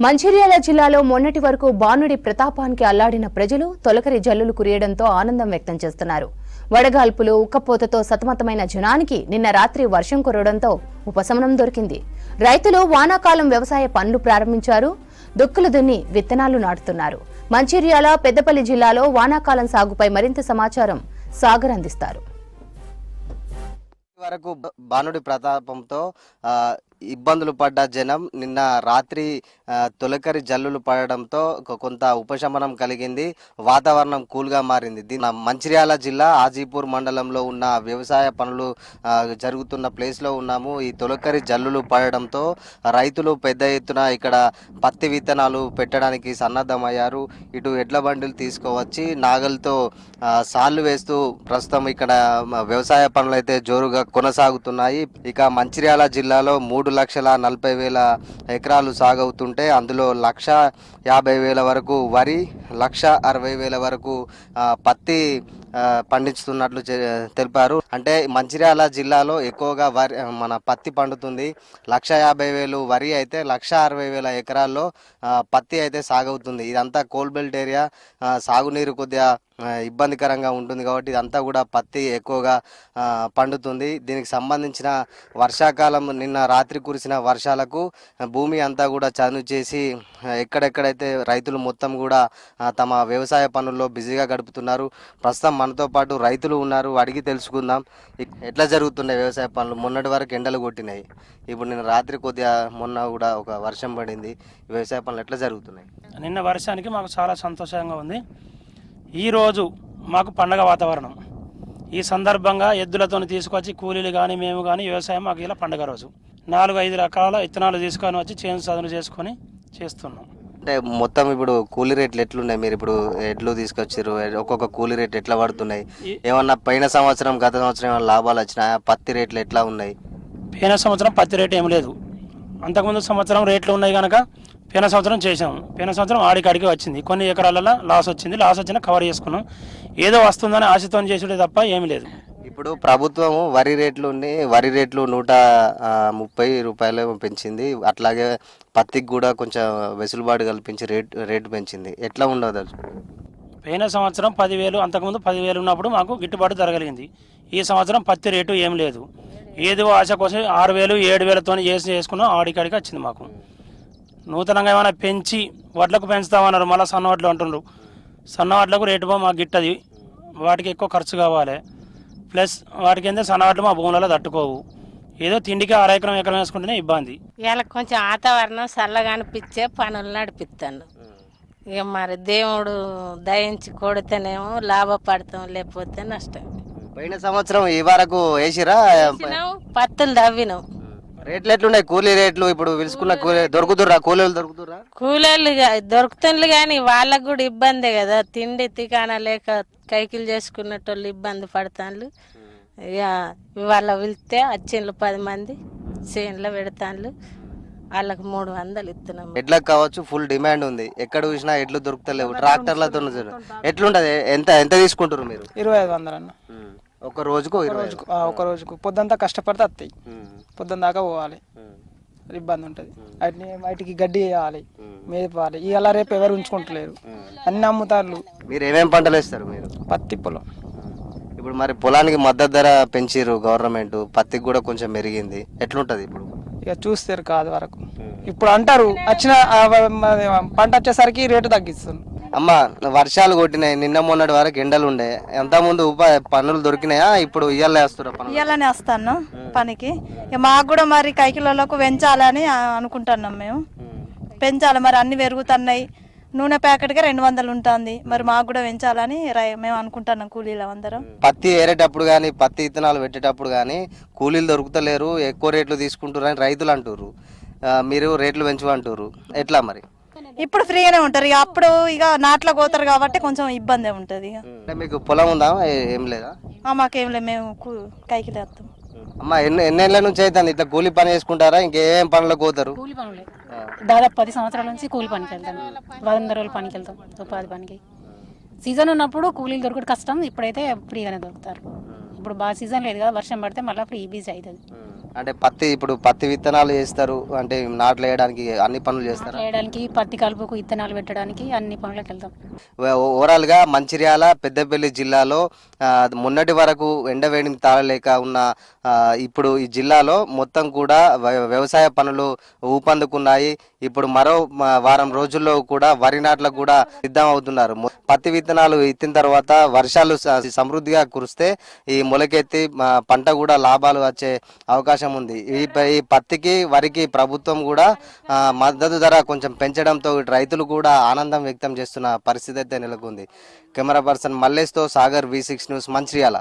మంచిర్యాల జిల్లాలో మొన్నటి వరకు బాణుడి ప్రతాపానికి అల్లాడిన ప్రజలు తొలకరి జల్లులు కురియడంతో ఆనందం వ్యక్తం చేస్తున్నారు. వడగాల్పులు ఉక్కపోతతో సతమతమైన జనానికి నిన్న రాత్రి వర్షం కురవడంతో ఉపశమనం దొరికింది. రైతులు వానాకాలం వ్యవసాయ పనులు ప్రారంభించారు. దుక్కులు దున్ని విత్తనాలు నాటుతున్నారు. మంచిర్యాల పెద్దపల్లి జిల్లాలో వానాకాలం సాగుపై మరింత సమాచారం సాగర్ అందిస్తారు. వరకు బాణుడి ప్రతాపంతో ఇబ్బందులు పడ్డ జనం నిన్న రాత్రి తొలకరి జల్లులు పడడంతో కొంత ఉపశమనం కలిగింది. వాతావరణం కూల్గా మారింది. మంచిర్యాల జిల్లా ఆజీపూర్ మండలంలో ఉన్న వ్యవసాయ పనులు జరుగుతున్న ప్లేస్లో ఉన్నాము. ఈ తొలకరి జల్లులు పడడంతో రైతులు పెద్ద ఎత్తున ఇక్కడ పత్తి విత్తనాలు పెట్టడానికి సన్నద్ధమయ్యారు. ఇటు ఎడ్ల బండిలు తీసుకువచ్చి నాగలతో సాళ్లు వేస్తూ ప్రస్తుతం ఇక్కడ వ్యవసాయ పనులు అయితే జోరుగా కొనసాగుతున్నాయి. ఇక మంచిర్యాల జిల్లాలో 3,40,000 ఎకరాలు సాగవుతుంటే అందులో 1,50,000 వరకు వరి, 1,60,000 వరకు పత్తి పండించుతున్నట్లు తెలిపారు. అంటే మంచిర్యాల జిల్లాలో ఎక్కువగా వరి మన పత్తి పండుతుంది. 1,50,000 వరి అయితే 1,60,000 ఎకరాల్లో పత్తి అయితే సాగవుతుంది. ఇదంతా కోల్బెల్ట్ ఏరియా, సాగునీరు కొద్దిగా ఇబ్బందికరంగా ఉంటుంది కాబట్టి ఇదంతా కూడా పత్తి ఎక్కువగా పండుతుంది. దీనికి సంబంధించిన వర్షాకాలం నిన్న రాత్రి కురిసిన వర్షాలకు భూమి అంతా కూడా చదును చేసి ఎక్కడెక్కడైతే రైతులు మొత్తం కూడా తమ వ్యవసాయ పనుల్లో బిజీగా గడుపుతున్నారు. ప్రస్తుతం మనతో పాటు రైతులు ఉన్నారు, అడిగి తెలుసుకుందాం ఎట్లా జరుగుతున్నాయి వ్యవసాయ పనులు. మొన్నటి వరకు ఎండలు కొట్టినాయి, ఇప్పుడు నిన్న రాత్రి కొద్దిగా మొన్న కూడా ఒక వర్షం పడింది. వ్యవసాయ పనులు ఎట్లా జరుగుతున్నాయి? నిన్న వర్షానికి మాకు చాలా సంతోషంగా ఉంది. ఈరోజు మాకు పండగ వాతావరణం. ఈ సందర్భంగా ఎద్దులతో తీసుకొచ్చి కూలీలు కానీ మేము కానీ వ్యవసాయం మాకు ఇలా పండగ రోజు 4-5 రకాల విత్తనాలు తీసుకొని వచ్చి చేను చదును చేసుకొని చేస్తున్నాం. అంటే మొత్తం ఇప్పుడు కూలీ రేట్లు ఎట్లున్నాయి? మీరు ఇప్పుడు ఎడ్లు తీసుకొచ్చారు, ఒక్కొక్క కూలీ రేట్లు ఎట్లా పడుతున్నాయి? ఏమన్నా పోయిన సంవత్సరం గత సంవత్సరం ఏమైనా లాభాలు వచ్చినాయా? పత్తి రేట్లు ఎట్లా ఉన్నాయి? పోయిన సంవత్సరం పత్తి రేటు ఏం లేదు. అంతకుముందు సంవత్సరం రేట్లు ఉన్నాయి కనుక పోయిన సంవత్సరం చేసాము. పోయిన సంవత్సరం ఆడికాడికి వచ్చింది. కొన్ని ఎకరాలలో లాస్ వచ్చింది. లాస్ వచ్చినా కవర్ చేసుకున్నాం. ఏదో వస్తుందని ఆశతో చేసుడే తప్ప ఏమి లేదు. ఇప్పుడు ప్రభుత్వం వరి రేట్లు 130 రూపాయలు పెంచింది. అట్లాగే పత్తికి కూడా కొంచెం వెసులుబాటు కల్పించి రేటు పెంచింది. ఎట్లా ఉండదు? పోయిన సంవత్సరం 10,000, అంతకుముందు 10,000 ఉన్నప్పుడు మాకు గిట్టుబాటు జరగలిగింది. ఈ సంవత్సరం పత్తి రేటు ఏం లేదు. ఏదో ఆశ కోసం 6,000, 7,000తో చేసుకున్నాం. ఆడికాడికి వచ్చింది. మాకు నూతనంగా ఏమైనా పెంచి వడ్లకు పెంచుతామన్నారు. మళ్ళీ సన్న వడ్లు అంటున్నారు. సన్న వడ్లకు రేటు మాకు గిట్టది. వాటికి ఎక్కువ ఖర్చు కావాలి. ప్లస్ వాటికి ఏంటంటే సన్న వడ్లు మా భూములలో తట్టుకోవు. ఏదో తిండికి 6 ఎకరం వేసుకుంటేనే ఇబ్బంది. ఇలా కొంచెం వాతావరణం చల్లగా అనిపించే పనులు నడిపిస్తాను. ఇక మరి దేవుడు దయించి కొడితేనేమో లాభపడతాం, లేకపోతే నష్టం. పోయిన సంవత్సరం ఈ వరకు వేసిరా? పత్తులు దవ్వినాం. రేట్లు ఎట్లున్నాయి? కూలీ రేట్లు ఇప్పుడు పిలుచుకున్న దొరుకుతుర్రా? కూలీలు దొరుకుతుర్రా? కూలీలు దొరుకుతుండ్రు కానీ వాళ్ళకు కూడా ఇబ్బందే కదా. తిండి తికానా లేక కైకిలు చేసుకున్నట్టు ఇబ్బంది పడతాను. ఇక ఇవాళ వెళ్తే వచ్చిండ్రు 10 మంది చేనులో పెడతాను. వాళ్ళకి 300 ఇస్తున్నాం. ఎడ్లకు కావచ్చు ఫుల్ డిమాండ్ ఉంది. ఎక్కడ చూసినా ఎడ్లు దొరుకుతలేవు. ట్రాక్టర్లతో ఎట్లుంటది? ఎంత తీసుకుంటారు మీరు? 2,500 అన్న. ఒక రోజుకు? ఒక రోజుకు పొద్దుంతా కష్టపడితే వస్తాయి. పొద్దున్న దాకా పోవాలి, ఇబ్బంది ఉంటుంది. వాటికి గడ్డి వేయాలి, మేపాలి. ఇవాళ రేపు ఎవరు ఉంచుకుంటలేరు, అన్ని అమ్ముతారు. మీరు ఏమేమి పంటలు వేస్తారు? మీరు పత్తి పొలం. ఇప్పుడు మరి పొలానికి మద్దతు ధర పెంచిరు గవర్నమెంట్, పత్తికి కూడా కొంచెం మెరిగింది. ఎట్లుంటది ఇప్పుడు? ఇక చూస్తారు కాదు వరకు. ఇప్పుడు అంటారు వచ్చిన పంట వచ్చేసరికి రేటు తగ్గిస్తుంది. అమ్మ, వర్షాలు కొట్టినాయి. నిన్న మొన్నటి వరకు ఎండలు ఉండే. ఎంత ముందు పనులు దొరికినాయా? ఇప్పుడు ఇయ్యాలనే వస్తున్నా? ఇయ్యాలనే వస్తాను పనికి. మాకు కూడా మరి కైకిలోలకు పెంచాలని అనుకుంటున్నాం. మేము పెంచాలి. మరి అన్ని పెరుగుతున్నాయి. నూనె ప్యాకెట్గా 200 ఉంటుంది. మరి మాకు కూడా పెంచాలని మేము అనుకుంటున్నాం. కూలీలు అందరం పత్తి ఏరేటప్పుడు కానీ పత్తి విత్తనాలు పెట్టేటప్పుడు కానీ కూలీలు దొరుకుతలేరు, ఎక్కువ రేట్లు తీసుకుంటారు అని రైతులు అంటారు. మీరు రేట్లు పెంచమంటారు. ఎట్లా మరి? ఇప్పుడు ఫ్రీగానే ఉంటారు. ఇక అప్పుడు ఇక నాట్లో పోతారు కాబట్టి కొంచెం ఇబ్బంది ఉంటుంది. మీకు పొలం ఉందా? ఏం లేదా? మాకేం లేదు, మేము కైకిలు వేస్తాం. అమ్మ, ఎన్నేళ్ళ నుంచి అయితే ఇట్లా కూలీ పని చేసుకుంటారా? ఇంకేం పనులకు పోతారు? కూలి పనులే. దాదాపు 10 సంవత్సరాల నుంచి కూలి పనికి వెళ్తాం. 100 రోజులు పనికి వెళ్తాం. ఉపాధి పనికి. సీజన్ ఉన్నప్పుడు కూలీలు దొరకడం కష్టం. ఇప్పుడైతే ఫ్రీగానే దొరుకుతారు. ఇప్పుడు బాగా సీజన్ లేదు కదా, వర్షం పడితే మళ్ళీ ఫ్రీ బిజీ అవుతుంది. అంటే పత్తి ఇప్పుడు పత్తి విత్తనాలు వేస్తారు అంటే నాట్లు వేయడానికి అన్ని పనులు చేస్తారు. వేయడానికి పత్తి కలుపుకు విత్తనాలు పెట్టడానికి అన్ని పనులకు వెళ్తాం. ఓవరాల్ గా మంచిర్యాల పెద్దపల్లి జిల్లాలో మొన్నటి వరకు ఎండవేడిని తాళలేక ఉన్న ఇప్పుడు ఈ జిల్లాలో మొత్తం కూడా వ్యవసాయ పనులు ఊపందుకున్నాయి. ఇప్పుడు మరో వారం రోజుల్లో కూడా వరి నాట్లకు కూడా సిద్ధం అవుతున్నారు. పత్తి విత్తనాలు ఎత్తిన తర్వాత వర్షాలు సమృద్ధిగా కురిస్తే ఈ మొలకెత్తి పంట కూడా లాభాలు వచ్చే అవకాశం ఉంది. ఈ పత్తికి వరికి ప్రభుత్వం కూడా మద్దతు ధర కొంచెం పెంచడంతో రైతులు కూడా ఆనందం వ్యక్తం చేస్తున్న పరిస్థితి అయితే నెలకొంది. కెమెరా పర్సన్ మల్లేష్తో సాగర్, V6 న్యూస్, మంచిర్యాల.